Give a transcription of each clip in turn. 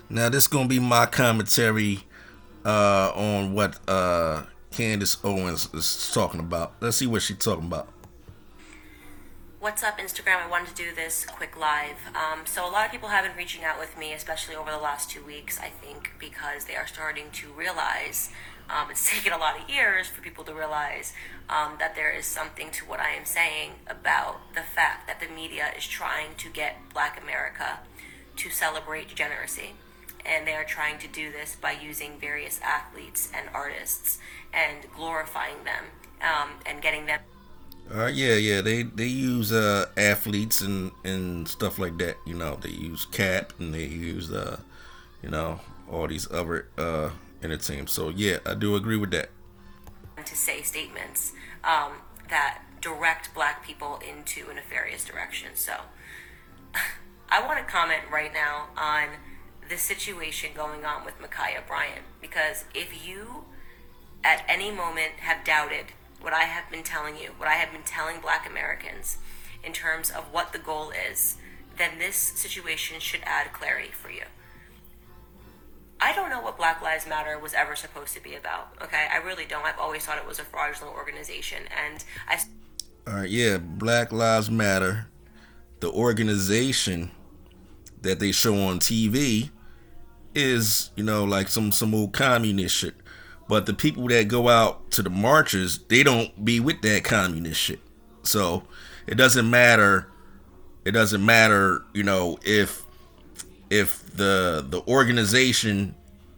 Now this gonna be my commentary on what Candace Owens is talking about. Let's see what she's talking about. What's up, Instagram? I wanted to do this quick live. So, a lot of people have been reaching out with me, especially over the last 2 weeks, I think, because they are starting to realize it's taken a lot of years for people to realize that there is something to what I am saying about the fact that the media is trying to get Black America to celebrate degeneracy. And they are trying to do this by using various athletes and artists and glorifying them and getting them. Yeah. They use athletes and stuff like that. You know, they use Cap and they use you know, all these other entertainment. So yeah, I do agree with that. To say statements that direct Black people into a nefarious direction. So I want to comment right now on the situation going on with Makiah Bryant, because if you at any moment have doubted what I have been telling you, what I have been telling Black Americans in terms of what the goal is, then this situation should add clarity for you. I don't know what Black Lives Matter was ever supposed to be about, okay? I really don't. I've always thought it was a fraudulent organization, and I... All right, yeah, Black Lives Matter, the organization that they show on TV is, you know, like some old communist shit. But the people that go out to the marches, they don't be with that communist shit. So it doesn't matter. It doesn't matter, you know, if the organization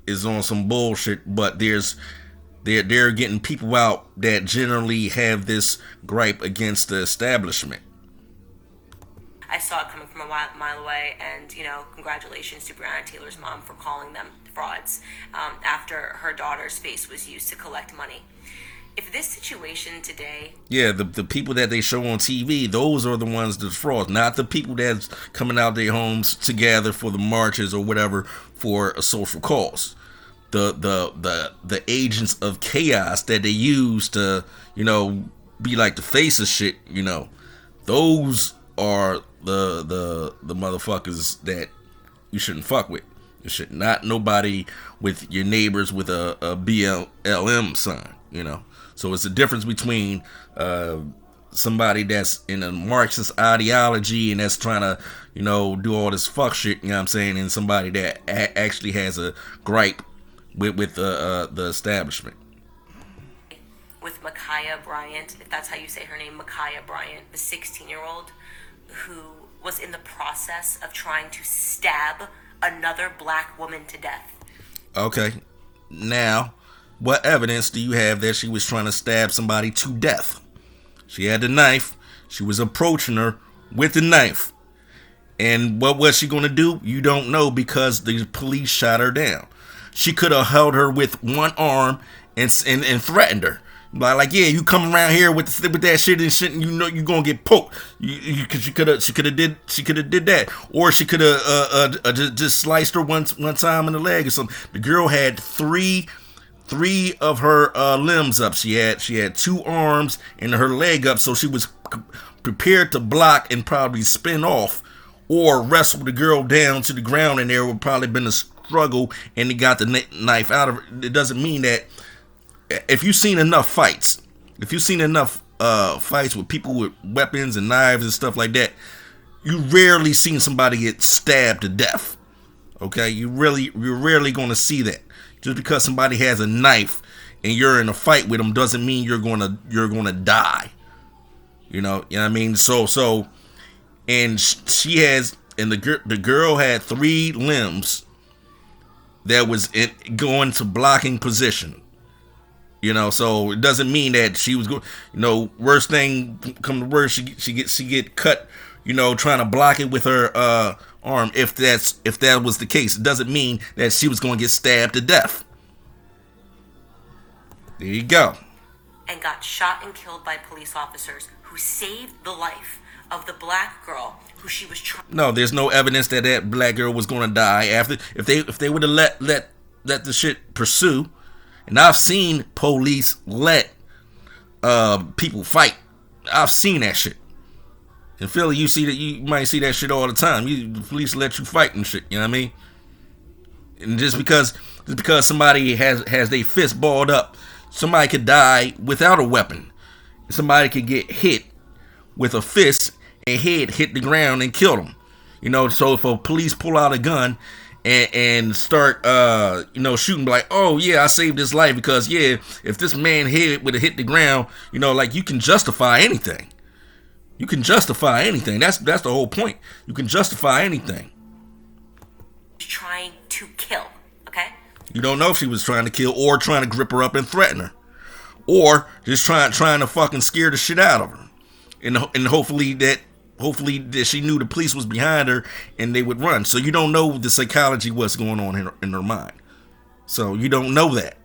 is on some bullshit, but they're getting people out that generally have this gripe against the establishment. I saw it coming from a mile away, and congratulations to Breonna Taylor's mom for calling them frauds after her daughter's face was used to collect money. If this situation today, yeah, the people that they show on TV, those are the ones that's frauds, not the people that's coming out their homes together for the marches or whatever for a social cause. The agents of chaos that they use to be like the face of shit, those are the motherfuckers that you shouldn't fuck with. You should not nobody with your neighbors with a BLM sign, So it's a difference between somebody that's in a Marxist ideology and that's trying to, do all this fuck shit, you know what I'm saying, and somebody that actually has a gripe with the establishment. With Makiah Bryant, if that's how you say her name, Makiah Bryant, the 16-year-old who was in the process of trying to stab another Black woman to death. Okay, now, what evidence do you have that she was trying to stab somebody to death? She had the knife. She was approaching her with the knife. And what was she going to do? You don't know, because the police shot her down. She could have held her with one arm and threatened her. Like, yeah, you come around here with that shit and shit, and you're gonna get poked. She could have did that, or she could have just sliced her one time in the leg or something. The girl had three of her limbs up. She had two arms and her leg up, so she was prepared to block and probably spin off or wrestle the girl down to the ground, and there would probably been a struggle, and he got the knife out of her. It doesn't mean that. If you've seen enough fights, fights with people with weapons and knives and stuff like that, you rarely seen somebody get stabbed to death. Okay, you're rarely going to see that. Just because somebody has a knife and you're in a fight with them doesn't mean you're gonna die. You know what I mean? So, and she has, and the girl had three limbs that was going to blocking position. So it doesn't mean that she was going. Worst thing come to worst, she get cut. Trying to block it with her arm. If that was the case, it doesn't mean that she was going to get stabbed to death. There you go. And got shot and killed by police officers who saved the life of the Black girl who she was trying. No, there's no evidence that Black girl was going to die after. If they would have let the shit pursue. And I've seen police let people fight. I've seen that shit. In Philly, you might see that shit all the time. The police let you fight and shit. You know what I mean? And just because somebody has their fist balled up, somebody could die without a weapon. Somebody could get hit with a fist and head hit the ground and kill them. So if a police pull out a gun and start shooting, like, oh yeah, I saved his life because, yeah, if this man head would have hit the ground, like, you can justify anything. You can justify anything. That's the whole point. You can justify anything. Trying to kill, okay? You don't know if she was trying to kill or trying to grip her up and threaten her, or just trying to fucking scare the shit out of her, and hopefully that she knew the police was behind her and they would run. So you don't know the psychology, what's going on in her mind. So you don't know that.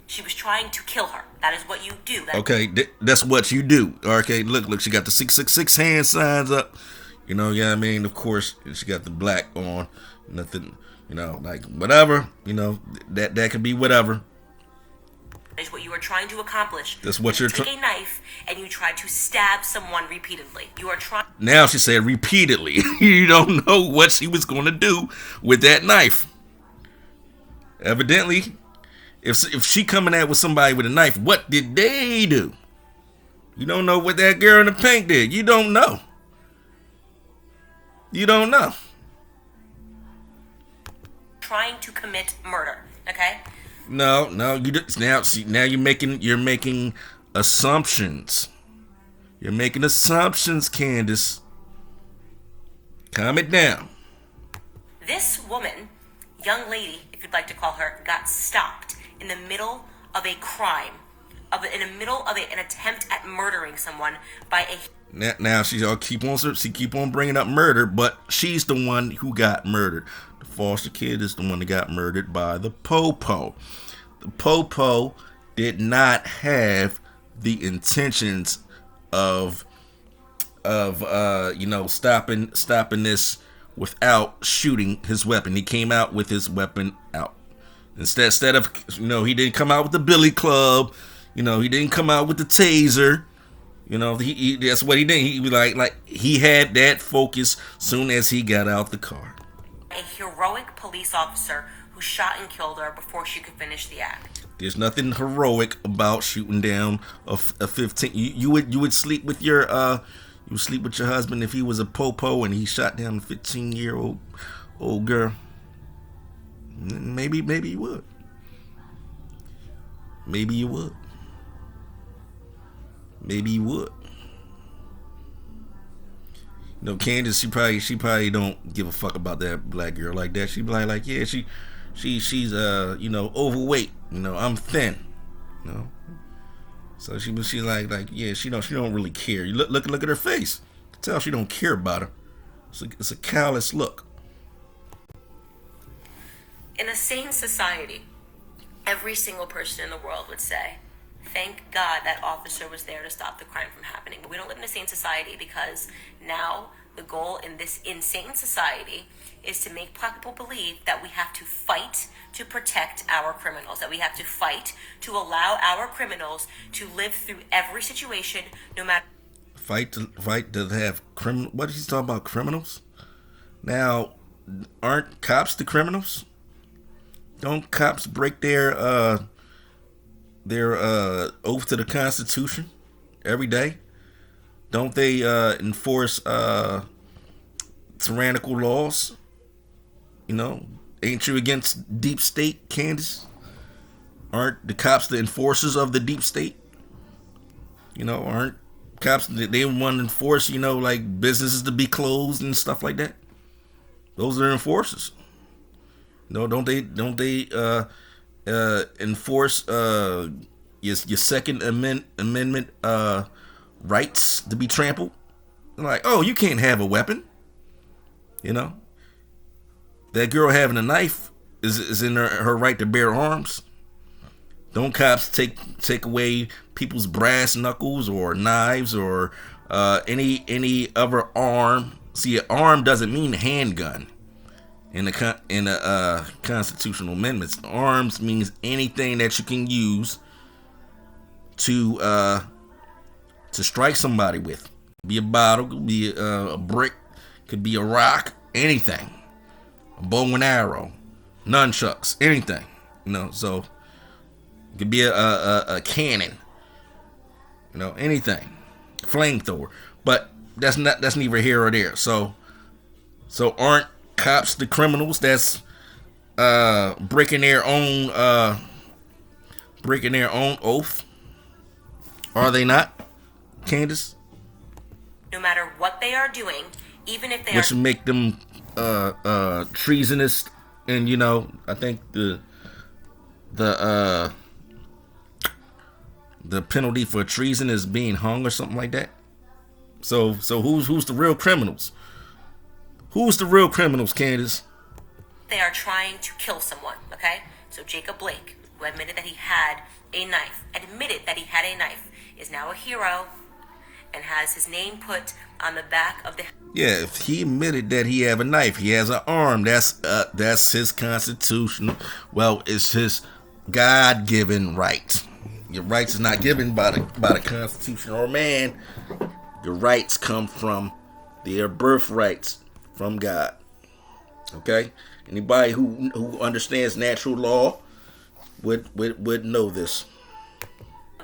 She was trying to kill her. That is what you do. Okay, that's what you do. Okay, look, she got the 666 hand signs up. Yeah, I mean, of course, she got the black on. Nothing, like, whatever. That could be whatever. That is what you are trying to accomplish. That's what you're trying. Take a knife and you try to stab someone repeatedly. You are trying. Now she said repeatedly. You don't know what she was going to do with that knife. Evidently, if she coming at with somebody with a knife, what did they do? You don't know what that girl in the pink did. You don't know. You don't know. Trying to commit murder, okay? No. Now you're making assumptions. You're making assumptions, Candace. Calm it down. This woman, young lady, if you'd like to call her, got stopped in the middle of a crime, in the middle of an attempt at murdering someone by a. Now she keep on bringing up murder, but she's the one who got murdered. The foster kid is the one that got murdered by the popo. The popo did not have the intentions of stopping this without shooting his weapon. He came out with his weapon out. Instead of he didn't come out with the billy club. He didn't come out with the taser. That's what he did. He was like he had that focus soon as he got out the car. A heroic police officer who shot and killed her before she could finish the act. There's nothing heroic about shooting down a 15. You would sleep with your husband if he was a popo and he shot down a 15-year-old girl. Maybe you would. Maybe you would. Maybe you would. Candace, she probably don't give a fuck about that black girl like that. She be like, yeah, she's overweight. I'm thin. So she's like, yeah, she don't really care. You look at her face. You can tell she don't care about her. It's a callous look. In a sane society, every single person in the world would say, thank God that officer was there to stop the crime from happening. But we don't live in a sane society because now the goal in this insane society is to make black people believe that we have to fight to protect our criminals, that we have to fight to allow our criminals to live through every situation, no matter. Fight to have criminal. What is he talking about? Criminals? Now, aren't cops the criminals? Don't cops break their oath to the Constitution every day? Don't they enforce tyrannical laws? Ain't you against deep state, Candace? Aren't the cops the enforcers of the deep state? Aren't cops, they want to enforce, like businesses to be closed and stuff like that? Those are enforcers. Don't they enforce your Second Amendment rights to be trampled? Like, oh, you can't have a weapon. That girl having a knife is in her right to bear arms. Don't cops take away people's brass knuckles or knives or any other arm? See, an arm doesn't mean handgun. In the constitutional amendments, arms means anything that you can use to strike somebody with. Could be a bottle, could be a brick, could be a rock, anything. a bow and arrow, nunchucks, anything. So it could be a cannon, anything, flamethrower. But that's neither here or there. So aren't cops the criminals that's breaking their own oath? Are they not, Candace? No matter what they are doing, even if they which make them treasonous, and I think the penalty for treason is being hung or something like that. So who's the real criminals? Who's the real criminals, Candace? They are trying to kill someone, okay? So Jacob Blake, who admitted that he had a knife, is now a hero and has his name put on the back of the... Yeah, if he admitted that he have a knife, he has an arm, that's his constitutional, it's his God-given right. Your rights is not given by the Constitution or man. Your rights come from their birthrights from God. Okay? Anybody who understands natural law would know this.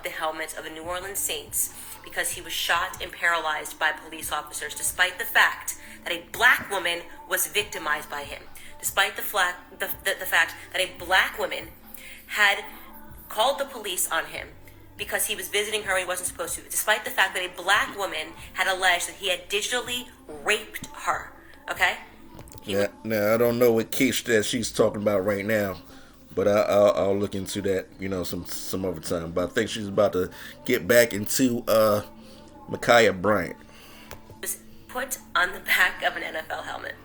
The helmets of the New Orleans Saints because he was shot and paralyzed by police officers, despite the fact that a black woman was victimized by him, despite the fact that a black woman had called the police on him because he was visiting her and he wasn't supposed to, despite the fact that a black woman had alleged that he had digitally raped her. Okay? Now I don't know what case that she's talking about right now, but I'll look into that, some other time. But I think she's about to get back into Makiah Bryant. Was put on the back of an NFL helmet.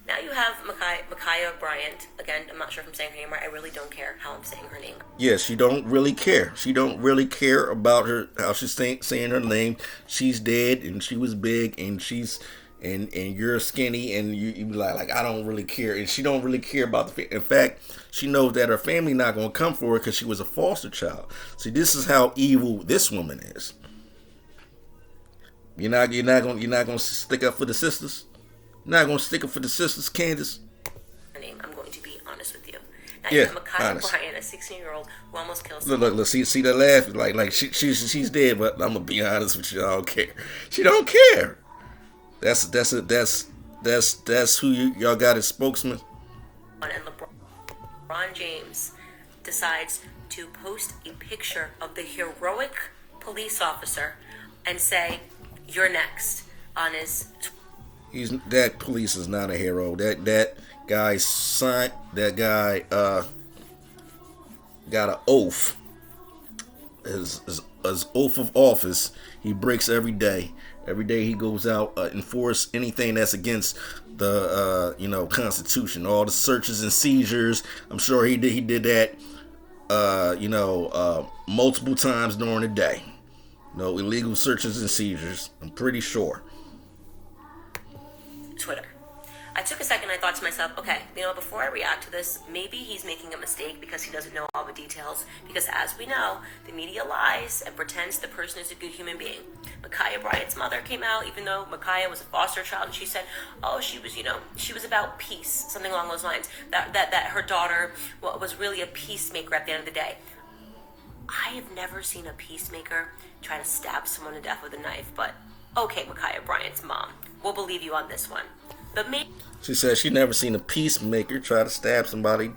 Now you have Makiah Bryant. Again, I'm not sure if I'm saying her name right. I really don't care how I'm saying her name. Yeah, she don't really care. She don't really care about how she's saying her name. She's dead, and she was big, and and you're skinny, and you like I don't really care, and she don't really care about the. In fact, she knows that her family not gonna come for her because she was a foster child. See, this is how evil this woman is. You're not gonna stick up for the sisters. Not gonna stick up for the sisters, Candace. I'm going to be honest with you. Now Yeah, you have Makiah Bryant, a 16-year-old who almost killed someone. Look, see that laugh? Like she's dead, but I'm gonna be honest with you. I don't care. She don't care. That's who y'all got as spokesman. And LeBron James decides to post a picture of the heroic police officer and say, "You're next" on his. That police is not a hero. That guy's son. That guy got an oath. His oath of office. He breaks every day. Every day he goes out enforce anything that's against the Constitution. All the searches and seizures. I'm sure he did that multiple times during the day. No illegal searches and seizures. I'm pretty sure. Twitter. I took a second. I thought to myself, okay, before I react to this, maybe he's making a mistake because he doesn't know all the details. Because as we know, the media lies and pretends the person is a good human being. Makiah Bryant's mother came out, even though Makiah was a foster child, and she said, oh, she was about peace, something along those lines. That her daughter was really a peacemaker at the end of the day. I have never seen a peacemaker try to stab someone to death with a knife, but okay, Makiah Bryant's mom, we'll believe you on this one. But maybe she said she never seen a peacemaker try to stab somebody.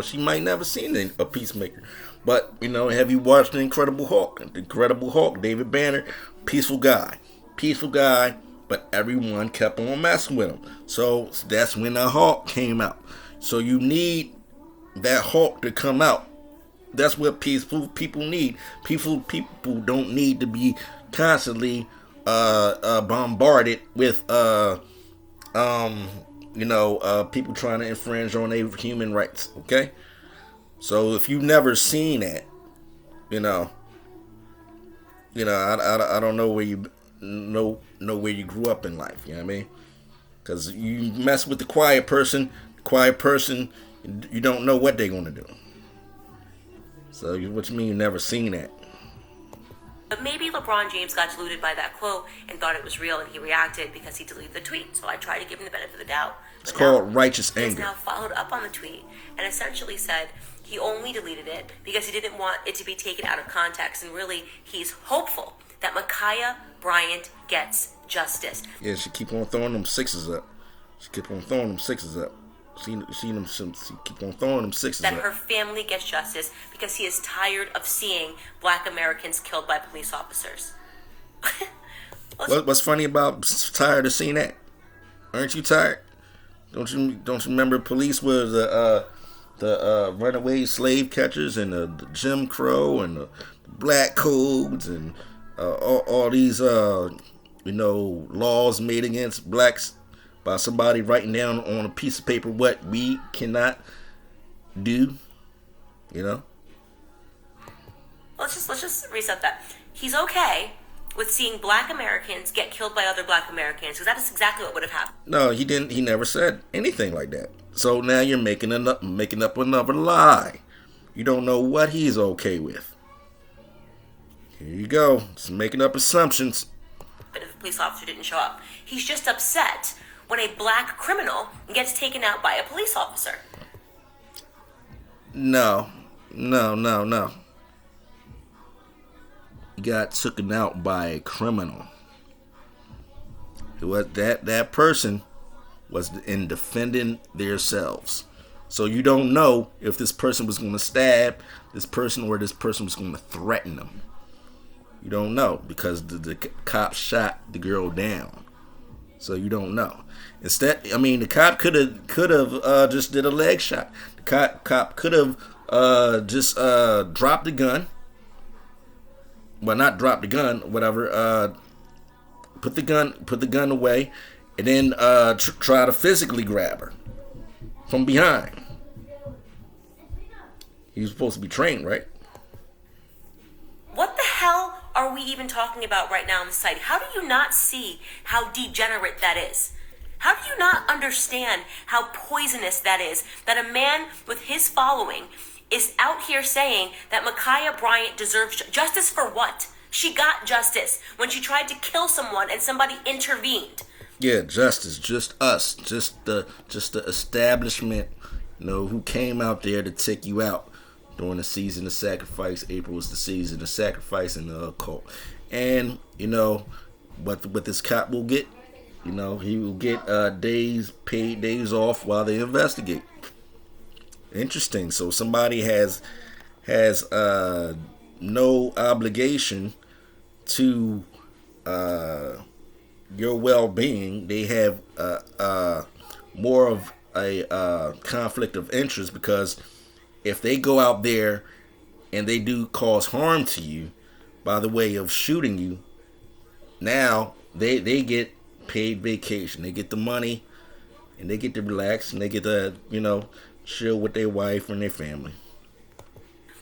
She might never seen a peacemaker. But, have you watched The Incredible Hulk? The Incredible Hulk, David Banner, peaceful guy, but everyone kept on messing with him. So that's when the Hulk came out. So you need that Hulk to come out. That's what peaceful people need. Peaceful people don't need to be constantly bombarded with people trying to infringe on their human rights. Okay, so if you've never seen that, I don't know where you know where you grew up in life. You know what I mean? Because you mess with the quiet person, you don't know what they're gonna do. So what you mean you never seen that? But maybe LeBron James got deluded by that quote and thought it was real, and he reacted because he deleted the tweet. So I tried to give him the benefit of the doubt. It's called righteous He has anger. now followed up on the tweet and essentially said he only deleted it because he didn't want it to be taken out of context, and really he's hopeful that Makiah Bryant gets justice. Yeah, she keep on throwing them sixes up. She keep on throwing them sixes up. She keep on throwing them sixes That up. her family gets justice because he is tired of seeing Black Americans killed by police officers. What's funny about tired of seeing that? Aren't you tired? Don't you remember police were the runaway slave catchers and the Jim Crow and the black codes and all these laws made against blacks by somebody writing down on a piece of paper what we cannot do, Let's just reset that. He's okay with seeing Black Americans get killed by other Black Americans because that is exactly what would have happened. No, he didn't. He never said anything like that. So now you're making up another lie. You don't know what he's okay with. Here you go. Just making up assumptions. But if the police officer didn't show up, he's just upset when a Black criminal gets taken out by a police officer. No. He got taken out by a criminal. That person was in defending themselves. So you don't know if this person was going to stab this person or this person was going to threaten them. You don't know because the cop shot the girl down. So you don't know. Instead, the cop could have just did a leg shot. The cop could have just dropped the gun. Well, not drop the gun, whatever. Put the gun away, and then try to physically grab her from behind. He was supposed to be trained, right? What the hell are we even talking about right now in society? How do you not see how degenerate that is? How do you not understand how poisonous that is? That a man with his following is out here saying that Makiah Bryant deserves justice for what? She got justice when she tried to kill someone and somebody intervened. Yeah, justice, just us, just the establishment, who came out there to take you out during the season of sacrifice. April was the season of sacrifice in the occult, and what this cop will get, he will get paid days off while they investigate. Interesting. So somebody has no obligation to your well-being. They have more of a conflict of interest because if they go out there and they do cause harm to you by the way of shooting you, now they get paid vacation. They get the money and they get to relax and they get to chill with their wife and their family.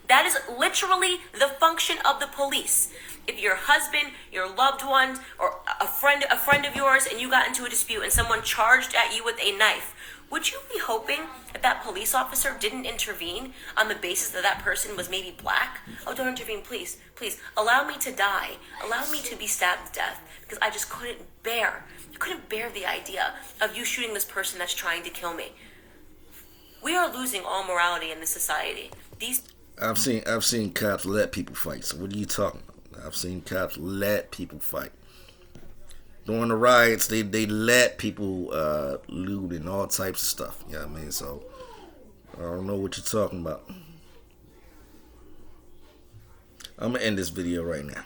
That is literally the function of the police. If your husband, your loved one, or a friend of yours, and you got into a dispute and someone charged at you with a knife, would you be hoping that police officer didn't intervene on the basis that that person was maybe Black? Oh, don't intervene, please. Please, allow me to die. Allow me to be stabbed to death because I just couldn't bear the idea of you shooting this person that's trying to kill me. We are losing all morality in this society. I've seen cops let people fight. So what are you talking about? I've seen cops let people fight. During the riots, they let people loot and all types of stuff. You know what I mean? So I don't know what you're talking about. I'm gonna end this video right now.